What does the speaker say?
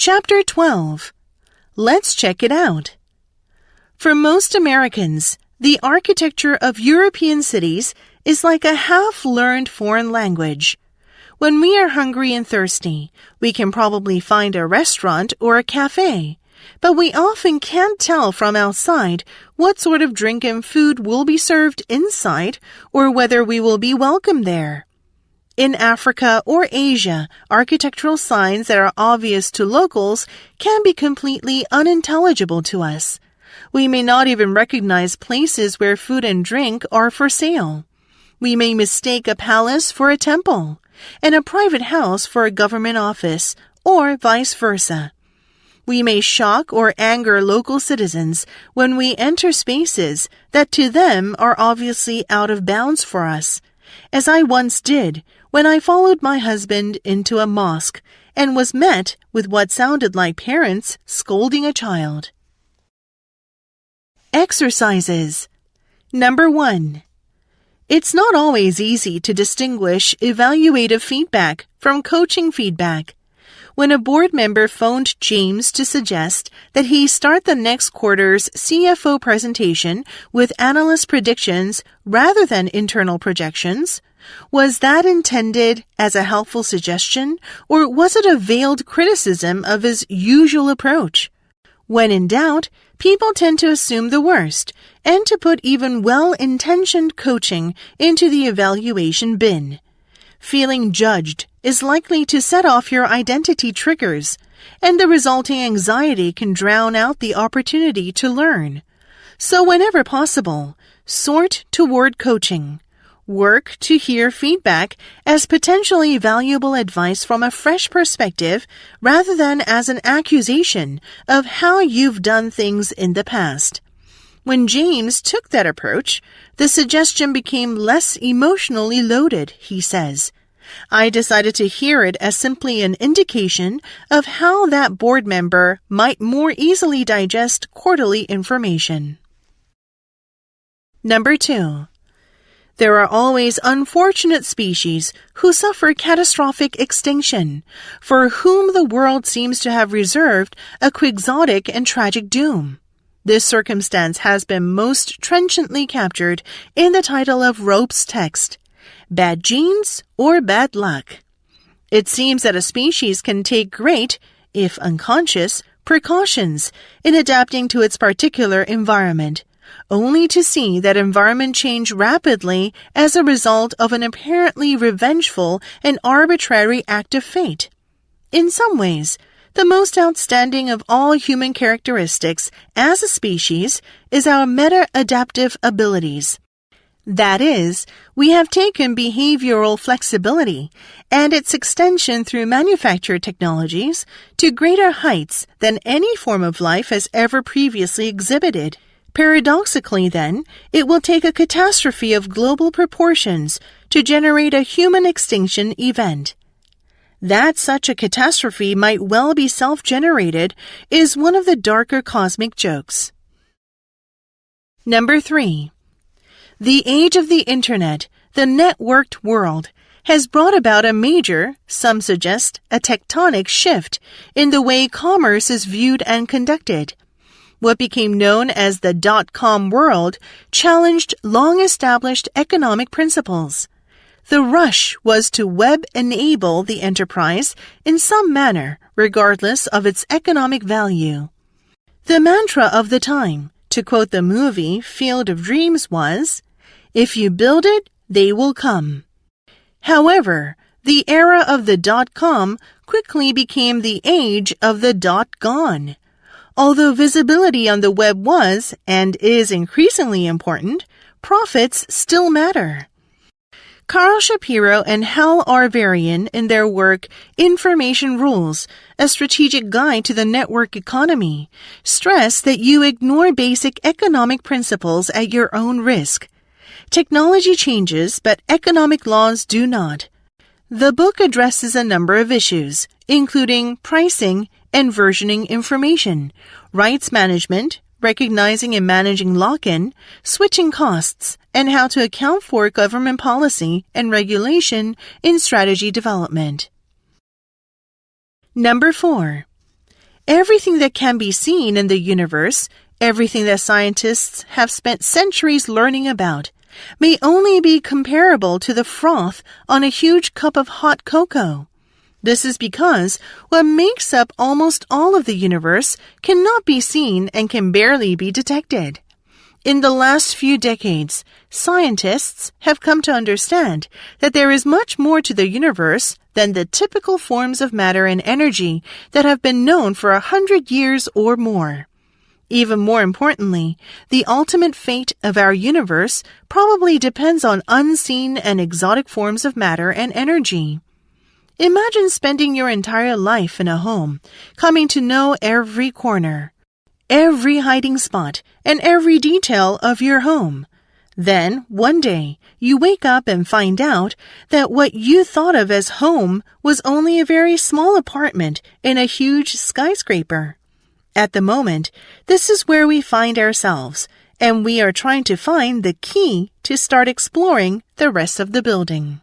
Chapter 12. Let's check it out. For most Americans, the architecture of European cities is like a half-learned foreign language. When we are hungry and thirsty, we can probably find a restaurant or a cafe, but we often can't tell from outside what sort of drink and food will be served inside or whether we will be welcome there. In Africa or Asia, architectural signs that are obvious to locals can be completely unintelligible to us. We may not even recognize places where food and drink are for sale. We may mistake a palace for a temple and a private house for a government office, or vice versa. We may shock or anger local citizens when we enter spaces that to them are obviously out of bounds for us, as I once did when I followed my husband into a mosque and was met with what sounded like parents scolding a child. Exercises. Number 1. It's not always easy to distinguish evaluative feedback from coaching feedback. When a board member phoned James to suggest that he start the next quarter's CFO presentation with analyst predictions rather than internal projections, was that intended as a helpful suggestion, or was it a veiled criticism of his usual approach? When in doubt, people tend to assume the worst and to put even well-intentioned coaching into the evaluation bin. Feeling judged is likely to set off your identity triggers, and the resulting anxiety can drown out the opportunity to learn. So whenever possible, sort toward coaching. Work to hear feedback as potentially valuable advice from a fresh perspective rather than as an accusation of how you've done things in the past. When James took that approach, the suggestion became less emotionally loaded, he says. I decided to hear it as simply an indication of how that board member might more easily digest quarterly information. Number 2. There are always unfortunate species who suffer catastrophic extinction, for whom the world seems to have reserved a quixotic and tragic doom. This circumstance has been most trenchantly captured in the title of Rope's text, Bad Genes or Bad Luck. It seems that a species can take great, if unconscious, precautions in adapting to its particular environment, only to see that environment change rapidly as a result of an apparently revengeful and arbitrary act of fate. In some ways, the most outstanding of all human characteristics as a species is our meta-adaptive abilities. That is, we have taken behavioral flexibility and its extension through manufactured technologies to greater heights than any form of life has ever previously exhibited. Paradoxically, then, it will take a catastrophe of global proportions to generate a human extinction event. That such a catastrophe might well be self-generated is one of the darker cosmic jokes. Number 3. The age of the Internet, the networked world, has brought about a major, some suggest a tectonic shift in the way commerce is viewed and conducted. What became known as the dot-com world challenged long-established economic principles. The rush was to web-enable the enterprise in some manner, regardless of its economic value. The mantra of the time, to quote the movie Field of Dreams, was, "If you build it, they will come." However, the era of the dot-com quickly became the age of the dot-gone. Although visibility on the web was, and is increasingly important, profits still matter. Carl Shapiro and Hal R. Varian, in their work Information Rules, a strategic guide to the network economy, stress that you ignore basic economic principles at your own risk. Technology changes, but economic laws do not. The book addresses a number of issues, including pricing and versioning information, rights management, recognizing and managing lock-in, switching costs, and how to account for government policy and regulation in strategy development. Number 4. Everything that can be seen in the universe, everything that scientists have spent centuries learning about, may only be comparable to the froth on a huge cup of hot cocoa. This is because what makes up almost all of the universe cannot be seen and can barely be detected. In the last few decades, scientists have come to understand that there is much more to the universe than the typical forms of matter and energy that have been known for 100 years or more. Even more importantly, the ultimate fate of our universe probably depends on unseen and exotic forms of matter and energy. Imagine spending your entire life in a home, coming to know every corner, every hiding spot, and every detail of your home. Then, one day, you wake up and find out that what you thought of as home was only a very small apartment in a huge skyscraper. At the moment, this is where we find ourselves, and we are trying to find the key to start exploring the rest of the building.